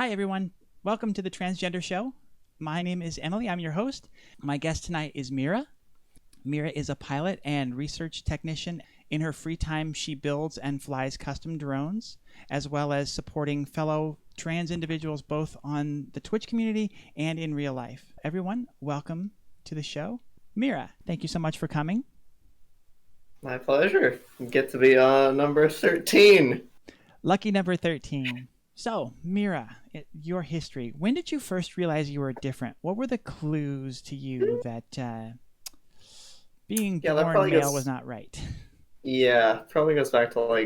Hi, everyone. Welcome to the Transgender Show. My name is Emily. I'm your host. My guest tonight is Mira. Mira is a pilot and research technician. In her free time, she builds and flies custom drones, as well as supporting fellow trans individuals both on the Twitch community and in real life. Everyone, welcome to the show. Mira, thank you so much for coming. My pleasure. Get to be on number 13. Lucky number 13. So, Mira, your history. When did you first realize you were different? What were the clues to you that being born male was not right? Yeah, probably goes back to I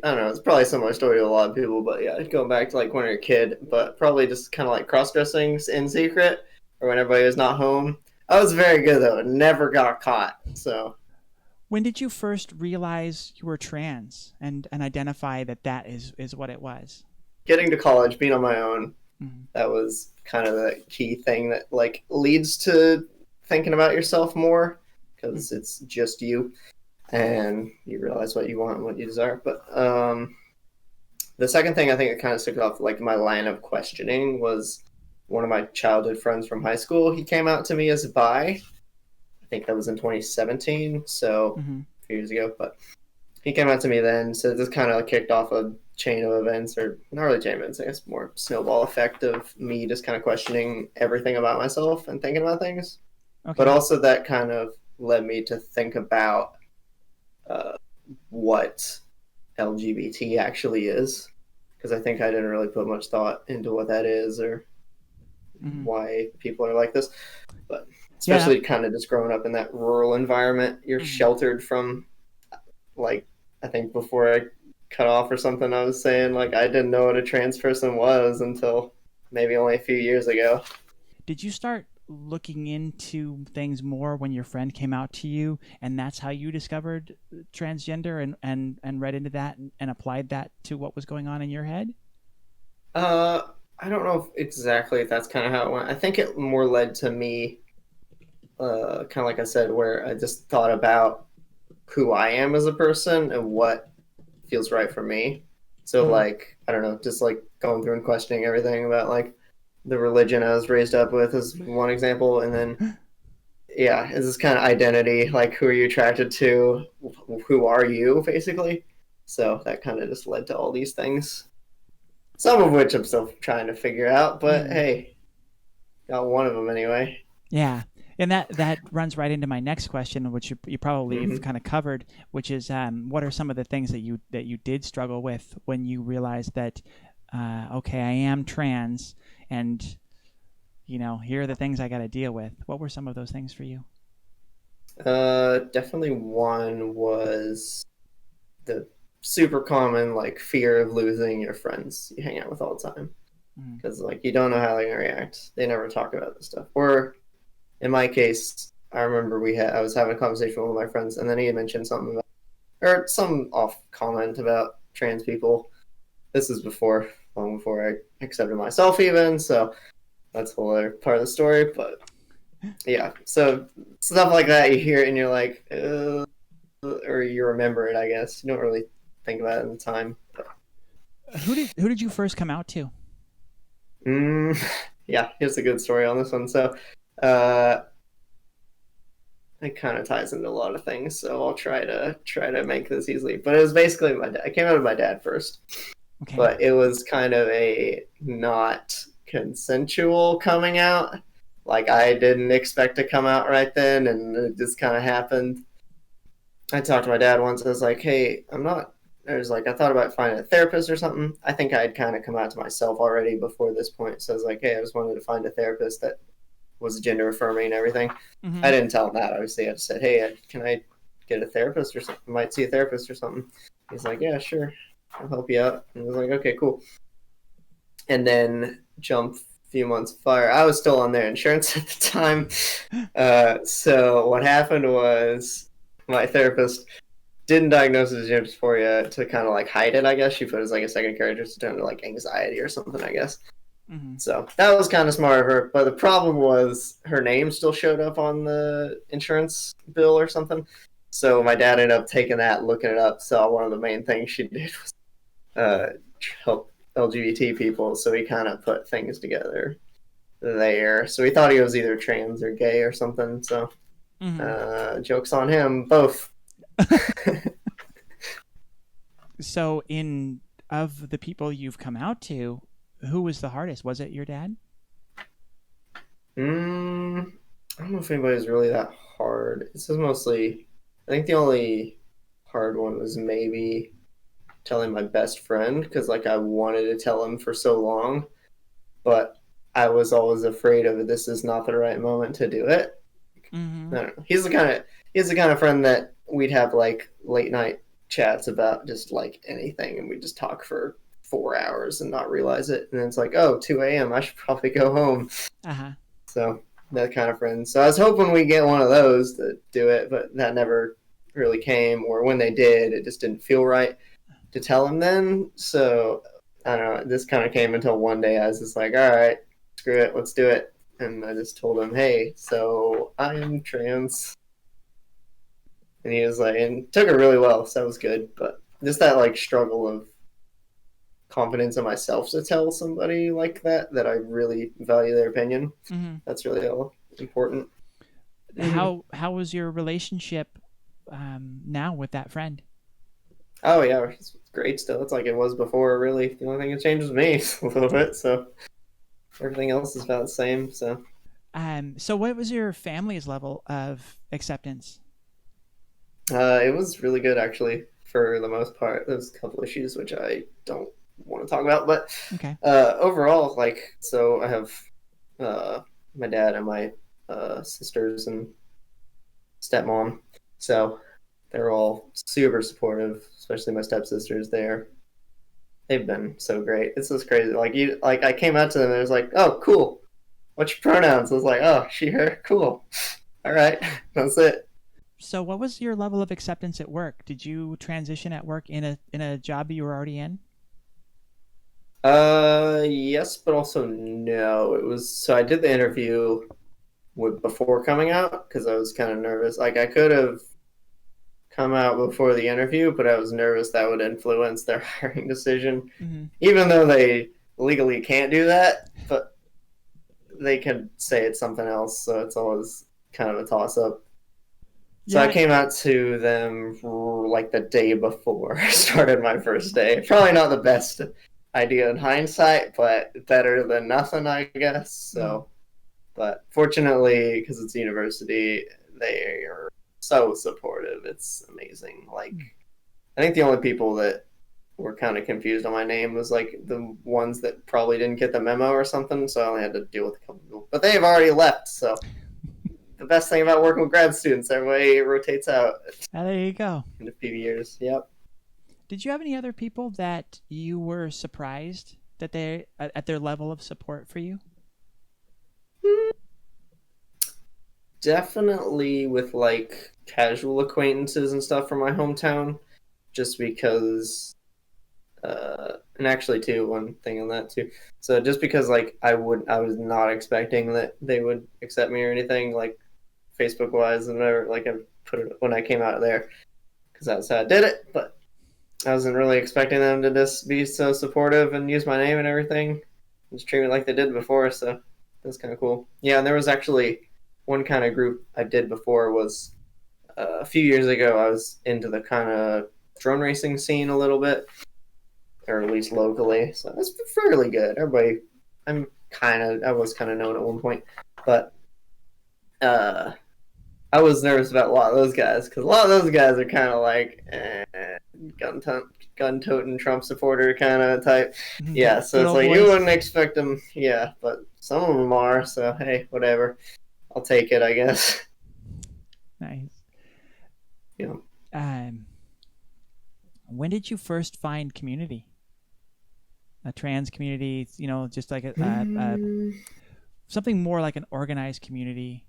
don't know, it's probably a similar story to a lot of people, but yeah, going back to when you're a kid, but probably just kind of like cross-dressing in secret or when everybody was not home. I was very good though, never got caught, so. When did you first realize you were trans and identify that is what it was? Getting to college, being on my own, that was kind of the key thing that leads to thinking about yourself more because it's just you and you realize what you want and what you desire. But the second thing I think it kind of stuck off my line of questioning was one of my childhood friends from high school. He came out to me as bi. I think that was in 2017, so a few years ago. But he came out to me then, so this kind of kicked off a chain of events, or not really chain of events, I guess more snowball effect of me just kind of questioning everything about myself and thinking about things. Okay. But also that kind of led me to think about what LGBT actually is, because I think I didn't really put much thought into what that is or why people are like this. But especially kind of just growing up in that rural environment, you're sheltered from, I think before I cut off or something, I was saying I didn't know what a trans person was until maybe only a few years ago. Did you start looking into things more when your friend came out to you, and that's how you discovered transgender and read into that and applied that to what was going on in your head? I don't know exactly if that's kind of how it went. I think it more led to me, kind of like I said, where I just thought about who I am as a person and what feels right for me. So I don't know, just going through and questioning everything about the religion I was raised up with is one example, and then is this kind of identity, who are you attracted to, who are you basically. So that kind of just led to all these things, some of which I'm still trying to figure out, but hey, got one of them anyway. Yeah. And that runs right into my next question, which you probably have kind of covered, which is what are some of the things that you did struggle with when you realized that, okay, I am trans, and here are the things I got to deal with. What were some of those things for you? Definitely one was the super common fear of losing your friends you hang out with all the time, because you don't know how they're gonna react. They never talk about this stuff. Or in my case, I remember I was having a conversation with one of my friends, and then he had mentioned something about, or some off comment about trans people. This is long before I accepted myself even, so that's a whole other part of the story. But yeah, so stuff like that you hear it and you're like, or you remember it, I guess. You don't really think about it at the time. But. Who did you first come out to? Yeah, here's a good story on this one. So it kind of ties into a lot of things, so I'll try to make this easily. But it was basically my dad. I came out of my dad first, but it was kind of a not consensual coming out. I didn't expect to come out right then, and it just kind of happened. I talked to my dad once. I was like, "Hey, I'm not." I was I thought about finding a therapist or something. I think I had kind of come out to myself already before this point. So I was like, "Hey, I just wanted to find a therapist that was gender affirming and everything." I didn't tell him that, obviously. I just said, "Hey, can I get a therapist or something? I might see a therapist or something." He's like, "Yeah, sure. I'll help you out." And I was like, "Okay, cool." And then jump a few months prior, I was still on their insurance at the time. So what happened was my therapist didn't diagnose it as dysphoria to kind of hide it, I guess. She put it as a second characteristic to anxiety or something, I guess. So that was kind of smart of her. But the problem was her name still showed up on the insurance bill or something. So my dad ended up taking that, looking it up. So one of the main things she did was help LGBT people, so he kind of put things together there. So he thought he was either trans or gay or something. So jokes on him, both. So, of the people you've come out to, who was the hardest? Was it your dad? I don't know if anybody's really that hard. This is mostly, I think the only hard one was maybe telling my best friend, because like I wanted to tell him for so long, but I was always afraid of this is not the right moment to do it. I don't know. He's the kind of friend that we'd have like late night chats about just like anything, and we just talk for 4 hours and not realize it, and then it's like, oh, 2 a.m. I should probably go home. So that kind of friend. So I was hoping we get one of those to do it, but that never really came, or when they did, it just didn't feel right to tell him then. So I don't know, this kind of came until one day I was just like, all right, screw it, let's do it. And I just told him, hey, so I'm trans. And he was like, and took it really well, so that was good. But just that like struggle of confidence in myself to tell somebody like that I really value their opinion. That's really all important. How was your relationship now with that friend? Oh yeah, it's great still. It's like it was before, really. The only thing that changed was me a little bit, so everything else is about the same. So what was your family's level of acceptance? It was really good, actually, for the most part. There's a couple issues which I don't want to talk about, but overall, like, so I have my dad and my sisters and stepmom, so they're all super supportive, especially my stepsisters. They've been so great. It's just crazy. Like I came out to them and it was like, oh, cool. What's your pronouns? I was like, oh, she, her, cool. All right, that's it. So what was your level of acceptance at work? Did you transition at work in a job you were already in? Yes, but also no. It was, so I did the interview before coming out because I was kind of nervous. Like I could have come out before the interview, but I was nervous that would influence their hiring decision, even though they legally can't do that, but they can say it's something else, so it's always kind of a toss-up. So I came out to them like the day before I started my first day. Probably not the best idea in hindsight, but better than nothing, I guess. So, but fortunately, because it's a university, they are so supportive. It's amazing. Like, I think the only people that were kind of confused on my name was like the ones that probably didn't get the memo or something. So I only had to deal with a couple people, but they've already left. So the best thing about working with grad students, everybody rotates out. There you go. In a few years, yep. Did you have any other people that you were surprised that they at their level of support for you? Definitely with like casual acquaintances and stuff from my hometown, just because and actually too, one thing on that too. So just because like I was not expecting that they would accept me or anything, like Facebook wise and whatever, like I put it when I came out of there because that's how I did it, but I wasn't really expecting them to just be so supportive and use my name and everything. Just treat me like they did before, so that's kind of cool. Yeah, and there was actually one kind of group I did before was a few years ago. I was into the kind of drone racing scene a little bit, or at least locally, so it's fairly good. Everybody, I was kind of known at one point, but I was nervous about a lot of those guys because a lot of those guys are kind of like gun-toting Trump supporter kind of type. Yeah, so it's like you wouldn't expect them. Yeah, but some of them are. So hey, whatever. I'll take it, I guess. Nice. Yeah. When did you first find community? A trans community, just like something more like an organized community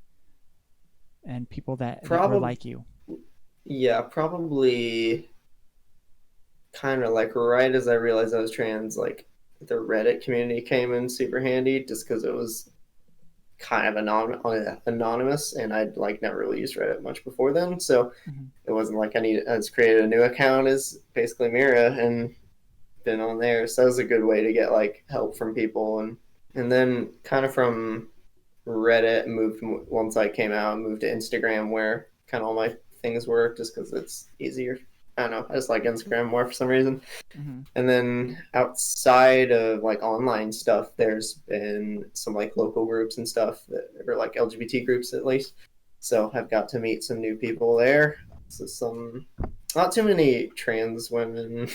and people that were like you. Yeah, probably kind of like right as I realized I was trans, like the Reddit community came in super handy just because it was kind of anonymous, and I'd like never really used Reddit much before then, so it wasn't like I just created a new account as basically Mira and been on there. So that was a good way to get like help from people, and then kind of from Reddit once I came out, moved to Instagram where kind of all my things were, just because it's easier. I don't know. I just like Instagram more for some reason. Mm-hmm. And then outside of like online stuff, there's been some like local groups and stuff that are like LGBT groups at least. So I've got to meet some new people there. So not too many trans women,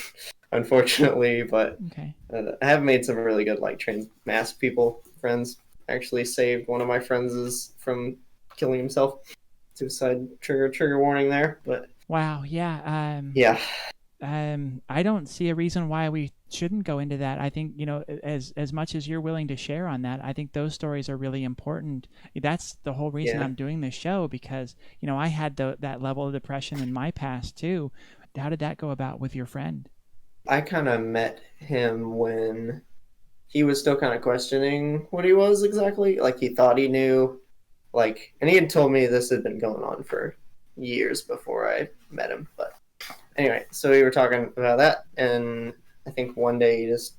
unfortunately, but Okay. I have made some really good like trans mask people friends. Actually saved one of my friends from killing himself. Suicide trigger warning there, but Wow. Yeah. yeah. I don't see a reason why we shouldn't go into that. I think, as much as you're willing to share on that, I think those stories are really important. That's the whole reason I'm doing this show, because, I had that level of depression in my past too. How did that go about with your friend? I kind of met him when he was still kind of questioning what he was exactly. Like he thought he knew, and he had told me this had been going on for years before I met him, but anyway, so we were talking about that, and I think one day he just,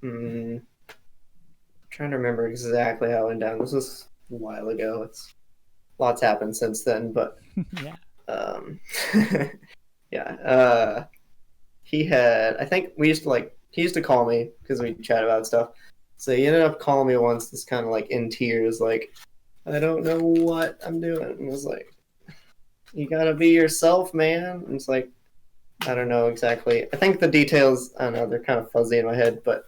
trying to remember exactly how it went down. This was a while ago. Lots happened since then, but Yeah. yeah. I think he used to call me because we chat about stuff. So he ended up calling me once, just kind of like in tears, like, I don't know what I'm doing. And I was like, you gotta be yourself, man. And it's like, I don't know exactly. I think the details, I don't know, they're kind of fuzzy in my head, but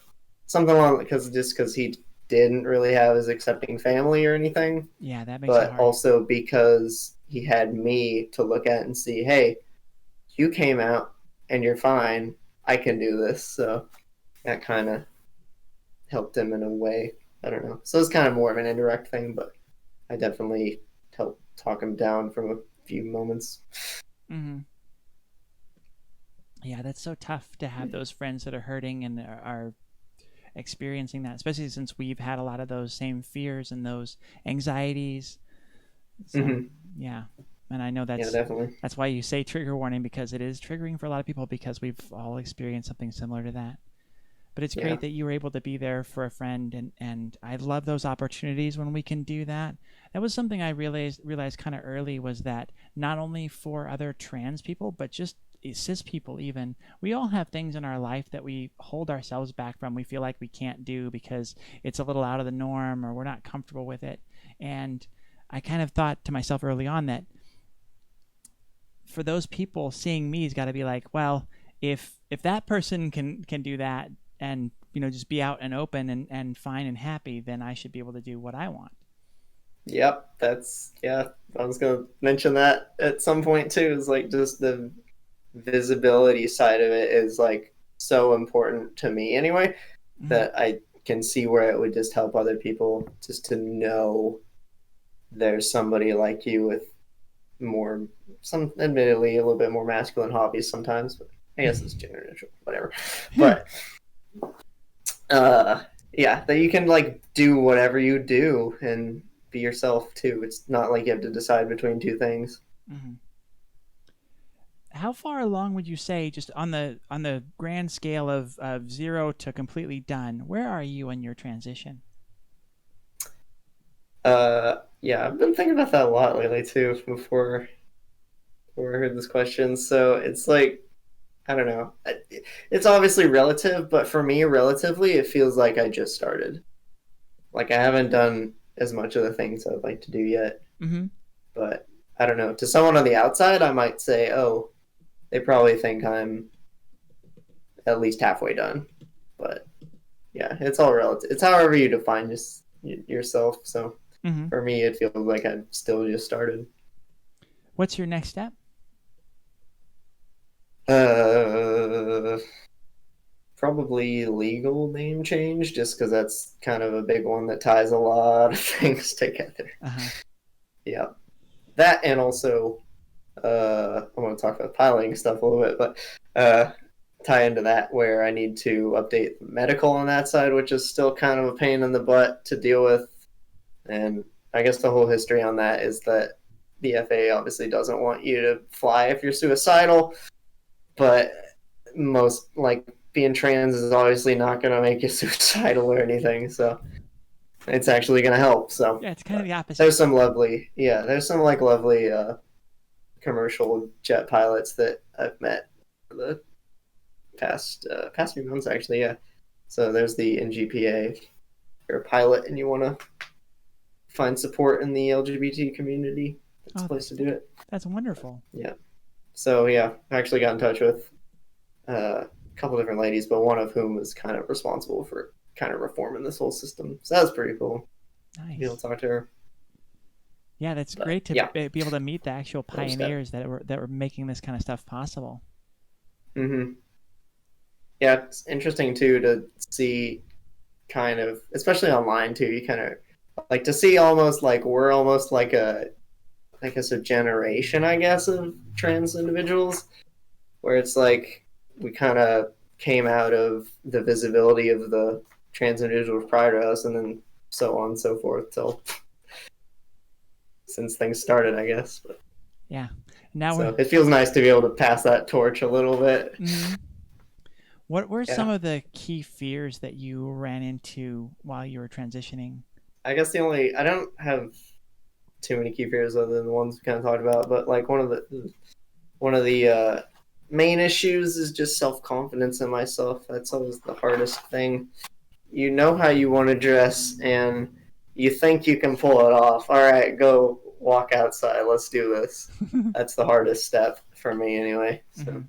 something along because he didn't really have his accepting family or anything. Yeah, that makes it hard. But also because he had me to look at and see, hey, you came out and you're fine. I can do this. So that kind of helped him in a way. I don't know. So it's kind of more of an indirect thing, but I definitely helped talk him down from a few moments. Mm-hmm. Yeah, that's so tough to have those friends that are hurting and are experiencing that, especially since we've had a lot of those same fears and those anxieties. So, yeah. And I know that's why you say trigger warning, because it is triggering for a lot of people, because we've all experienced something similar to that. But it's great that you were able to be there for a friend, and I love those opportunities when we can do that. That was something I realized kind of early, was that not only for other trans people, but just cis people even, we all have things in our life that we hold ourselves back from. We feel like we can't do because it's a little out of the norm or we're not comfortable with it. And I kind of thought to myself early on that for those people, seeing me has got to be like, well, if that person can do that and just be out and open and fine and happy, then I should be able to do what I want. Yep, I was gonna mention that at some point too. Is like just the visibility side of it is like so important to me anyway, that I can see where it would just help other people just to know there's somebody like you with admittedly a little bit more masculine hobbies sometimes, but I guess it's gender neutral, whatever. But yeah, that you can like do whatever you do and be yourself too. It's not like you have to decide between two things. Mm-hmm. How far along would you say, just on the grand scale of 0 to completely done, where are you in your transition? Yeah, I've been thinking about that a lot lately too, before I heard this question. So it's like, I don't know. It's obviously relative, but for me, relatively, it feels like I just started. Like I haven't done as much of the things I'd like to do yet. Mm-hmm. But I don't know. To someone on the outside, I might say, oh, they probably think I'm at least halfway done. But yeah, it's all relative. It's however you define yourself. So for me, it feels like I've still just started. What's your next step? Probably legal name change, just because that's kind of a big one that ties a lot of things together. Yeah, that, and also I want to talk about piloting stuff a little bit, but tie into that where I need to update medical on that side, which is still kind of a pain in the butt to deal with. And I guess the whole history on that is that the FAA obviously doesn't want you to fly if you're suicidal, but most, like being trans is obviously not going to make you suicidal or anything, so it's actually going to help. So yeah, it's kind of the opposite. There's some lovely like lovely commercial jet pilots that I've met for the past few months, actually. Yeah. So there's the NGPA. If you're a pilot and you want to find support in the LGBT community, that's a place to do it. That's wonderful. Yeah. So yeah, I actually got in touch with a couple different ladies, but one of whom was kind of responsible for kind of reforming this whole system. So that was pretty cool. Nice. Be able to talk to her. Yeah, that's great to be able to meet the actual pioneers that were making this kind of stuff possible. Mm-hmm. Yeah, it's interesting too to see, kind of, especially online too. You kind of like to see almost like we're almost like a generation, I guess, of trans individuals, where it's like we kind of came out of the visibility of the trans individuals prior to us, and then so on and so forth till since things started, I guess. But yeah, now so it feels nice to be able to pass that torch a little bit. Mm-hmm. What were some of the key fears that you ran into while you were transitioning? I guess I don't have too many key fears other than the ones we kind of talked about, but like one of the main issues is just self-confidence in myself. That's always the hardest thing. You know how you want to dress and you think you can pull it off. All right, go walk outside. Let's do this. That's the hardest step for me anyway. So mm-hmm.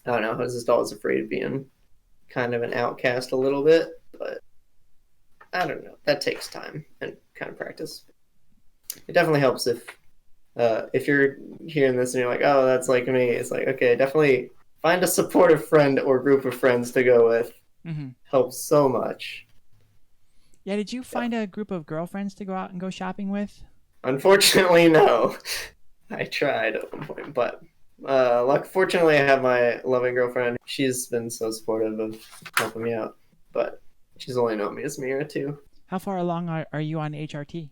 I don't know. I was just always afraid of being kind of an outcast a little bit, but I don't know. That takes time and kind of practice. It definitely helps if you're hearing this and you're like, oh, that's like me. It's like, okay, definitely find a supportive friend or group of friends to go with. Mm-hmm. Helps so much. Yeah, did you find a group of girlfriends to go out and go shopping with? Unfortunately, no. I tried at one point, but fortunately, I have my loving girlfriend. She's been so supportive of helping me out, but she's only known me as Mira too. How far along are you on HRT?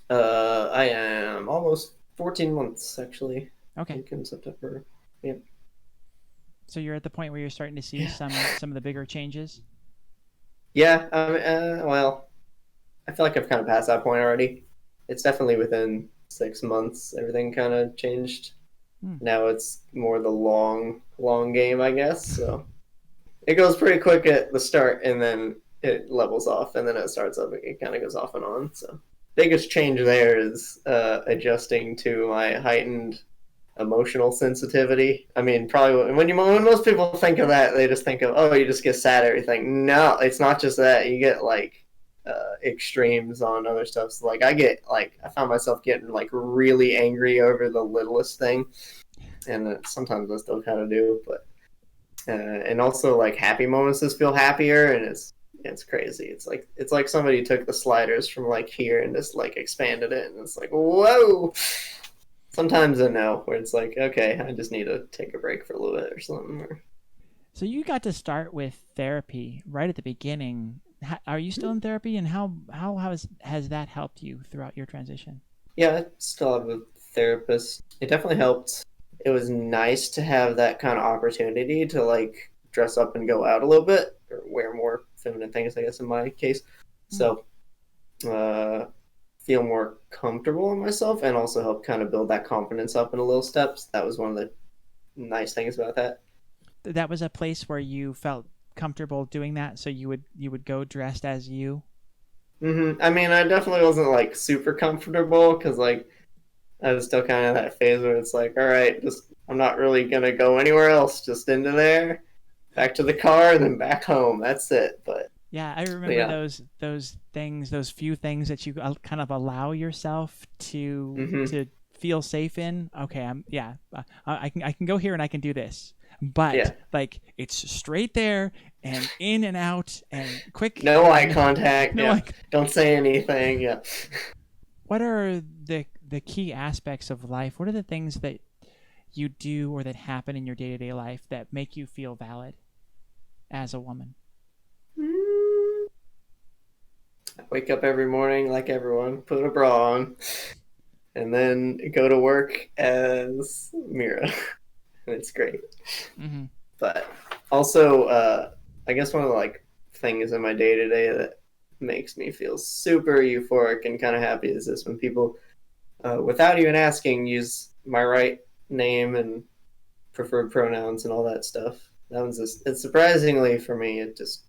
I am almost 14 months, actually. Okay. I think in September. Yeah. So you're at the point where you're starting to see some of the bigger changes? Yeah. Well, I feel like I've kind of passed that point already. It's definitely within 6 months. Everything kind of changed. Now it's more the long game, I guess. So it goes pretty quick at the start, and then it levels off, and then it starts up. It kind of goes off and on. So biggest change there is adjusting to my heightened emotional sensitivity. I mean, probably when most people think of that, they just think of, oh, you just get sad at everything. No, it's not just that. You get like extremes on other stuff. So like I found myself getting like really angry over the littlest thing, and sometimes I still kind of do. But and also like happy moments just feel happier, and it's crazy. It's like somebody took the sliders from like here and just like expanded it, and it's like, whoa. Sometimes I know where it's like, okay, I just need to take a break for a little bit or something. So you got to start with therapy right at the beginning. Are you still in therapy, and how has that helped you throughout your transition? Yeah, I still have a therapist. It definitely helped. It was nice to have that kind of opportunity to like dress up and go out a little bit, or wear more feminine things, I guess, in my case. So feel more comfortable in myself, and also help kind of build that confidence up in a little steps. That was one of the nice things about that. That was a place where you felt comfortable doing that, so you would go dressed as you? Mm-hmm. I mean, I definitely wasn't like super comfortable, because like I was still kind of that phase where it's like, all right, I'm not really gonna go anywhere else, just into there, back to the car, and then back home. That's it. But yeah, I remember those things, those few things that you kind of allow yourself to feel safe in. Okay, I can go here and I can do this. But like it's straight there and in and out and quick. No eye contact. Don't say anything. Yeah. What are the key aspects of life? What are the things that you do or that happen in your day-to-day life that make you feel valid as a woman? I wake up every morning like everyone, put a bra on, and then go to work as Mira. And it's great. Mm-hmm. But also, I guess one of the like things in my day to day that makes me feel super euphoric and kind of happy is this when people, without even asking, use my right name and preferred pronouns and all that stuff. That one's just, it's surprisingly for me, it just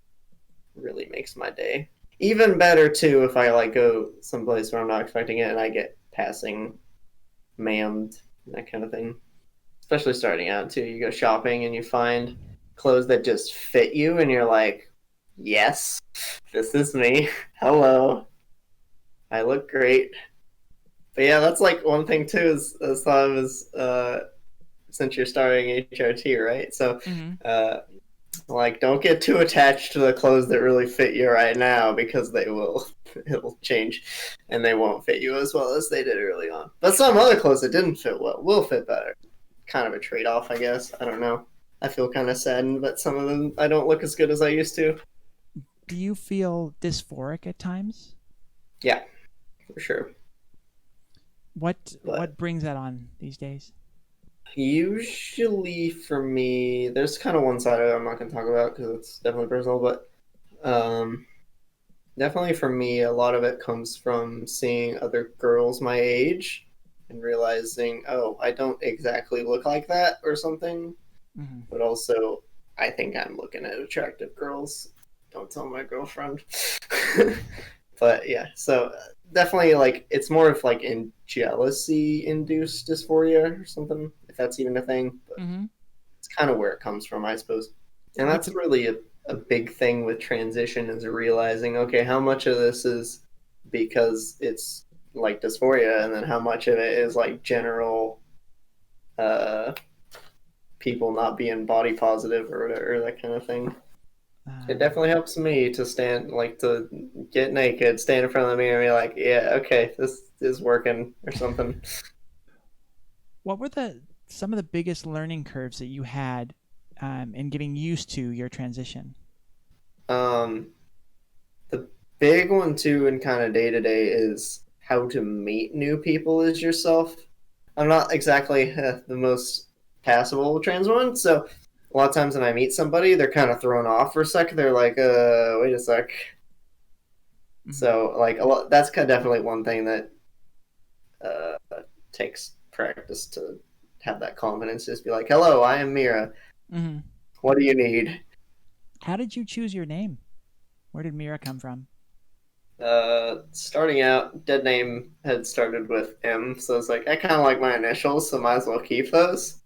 really makes my day. Even better too if I like go someplace where I'm not expecting it and I get passing ma'amed, that kind of thing. Especially starting out too. You go shopping and you find clothes that just fit you and you're like, yes, this is me. Hello. I look great. But yeah, that's like one thing too is thought of as since you're starting HRT, right? So like don't get too attached to the clothes that really fit you right now because it'll change and they won't fit you as well as they did early on. But some other clothes that didn't fit well will fit better. Kind of a trade-off, I guess. I don't know. I feel kind of saddened, but some of them I don't look as good as I used to. Do you feel dysphoric at times? Yeah, for sure. What brings that on these days? Usually for me, there's kind of one side of it I'm not going to talk about because it's definitely personal, but definitely for me, a lot of it comes from seeing other girls my age and realizing, oh, I don't exactly look like that or something. But also, I think I'm looking at attractive girls. Don't tell my girlfriend. But yeah, so definitely like it's more of like in jealousy induced dysphoria or something, if that's even a thing. But it's kind of where it comes from, I suppose. And that's really a big thing with transition is realizing, okay, how much of this is because it's like dysphoria, and then how much of it is like general people not being body positive or whatever, that kind of thing. It definitely helps me to to get naked, stand in front of the mirror and be like, yeah, okay, this is working or something. What were some of the biggest learning curves that you had in getting used to your transition? The big one too in kind of day to day is how to meet new people as yourself. I'm not exactly the most passable trans one, so a lot of times when I meet somebody, they're kind of thrown off for a second. They're like, wait a sec. So, like, that's kind of definitely one thing that takes practice to have that confidence. Just be like, hello, I am Mira. What do you need? How did you choose your name? Where did Mira come from? Starting out, dead name had started with M, so it's like, I kind of like my initials, so might as well keep those.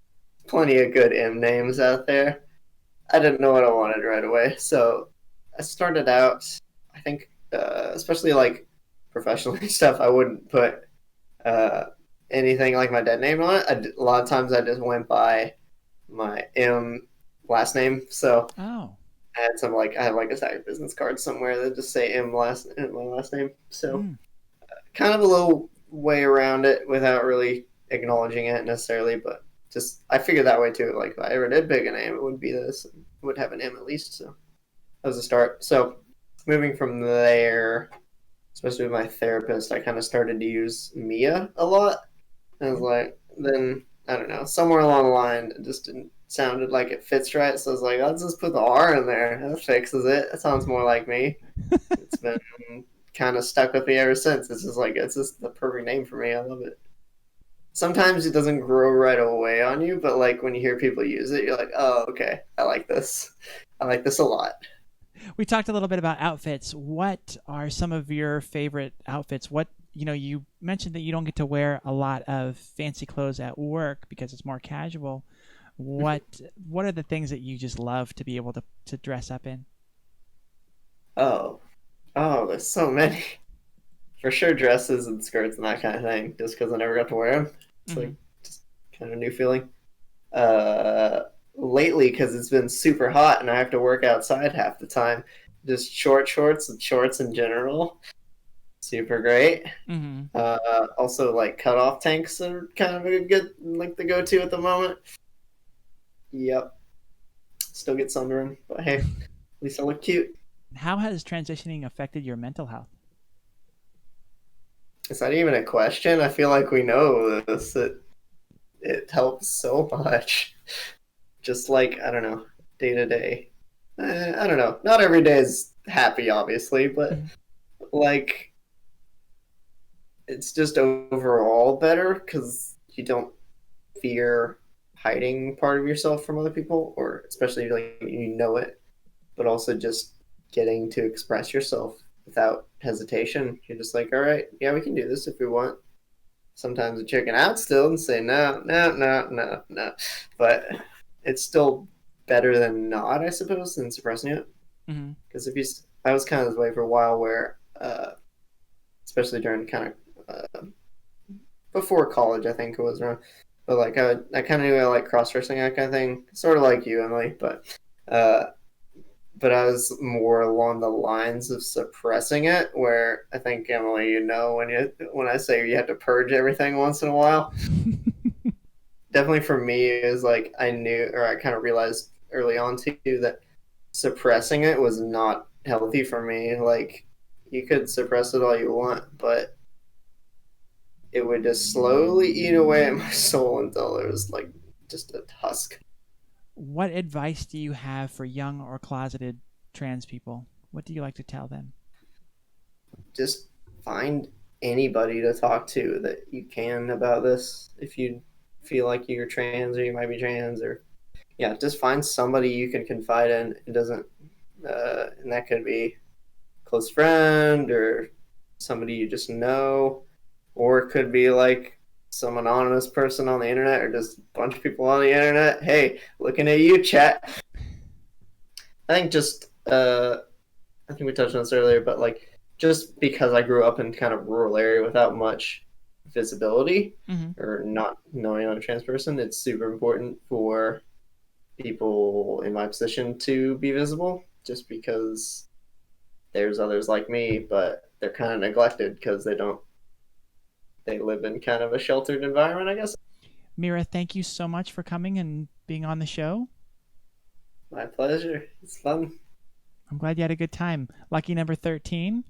Plenty of good M names out there. I didn't know what I wanted right away, so I started out, I think, especially like professionally stuff, I wouldn't put anything like my dead name on it. A lot of times I just went by my M last name, so I had like a stack of business cards somewhere that just say M my last name, so kind of a little way around it without really acknowledging it necessarily, but just I figured that way too. Like if I ever did pick a name, it would be this. It would have an M at least. So that was a start. So moving from there, especially with my therapist, I kind of started to use Mia a lot. I was like, then I don't know, somewhere along the line, it just didn't sounded like it fits right. So I was like, I'll just put the R in there. That fixes it. That sounds more like me. It's been kind of stuck with me ever since. It's just the perfect name for me. I love it. Sometimes it doesn't grow right away on you, but like when you hear people use it, you're like, oh, okay, I like this. I like this a lot. We talked a little bit about outfits. What are some of your favorite outfits? You mentioned that you don't get to wear a lot of fancy clothes at work because it's more casual. What are the things that you just love to be able to dress up in? Oh, there's so many. For sure, dresses and skirts and that kind of thing. Just because I never got to wear them, it's like just kind of a new feeling. Lately, because it's been super hot and I have to work outside half the time, just shorts and shorts in general, super great. Also, like cutoff tanks are kind of a good like the go-to at the moment. Yep. Still get sunburn, but hey, at least I look cute. How has transitioning affected your mental health? Is that even a question? I feel like we know this. It helps so much. Just like, I don't know. day to day. I don't know. Not every day is happy, obviously, but Mhm. like it's just overall better because you don't fear hiding part of yourself from other people, or especially like you know it, but also just getting to express yourself without hesitation. You're just like, all right, yeah, we can do this if we want. Sometimes we chicken out still and say no, no, no, no, no, but it's still better than not, I suppose, than suppressing it. Mhm. Because I was kind of this way for a while where, especially during kind of before college, I think it was around. But like I kind of knew I like cross dressing that kind of thing, sort of like you, Emily. Uh, but I was more along the lines of suppressing it, where I think Emily, when I say you have to purge everything once in a while, definitely for me is like I knew or I kind of realized early on too that suppressing it was not healthy for me. Like you could suppress it all you want, but it would just slowly eat away at my soul until it was like just a husk. What advice do you have for young or closeted trans people? What do you like to tell them? Just find anybody to talk to that you can about this. If you feel like you're trans or you might be trans, or yeah, just find somebody you can confide in. It doesn't, and that could be a close friend or somebody you just know, or it could be like some anonymous person on the internet or just a bunch of people on the internet. Hey, looking at you, chat. I think just I think we touched on this earlier, but like just because I grew up in kind of rural area without much visibility Mm-hmm. or not knowing I'm a trans person, it's super important for people in my position to be visible just because there's others like me, but they're kind of neglected because they live in kind of a sheltered environment, I guess. Mira, thank you so much for coming and being on the show. My pleasure. It's fun. I'm glad you had a good time. Lucky number 13.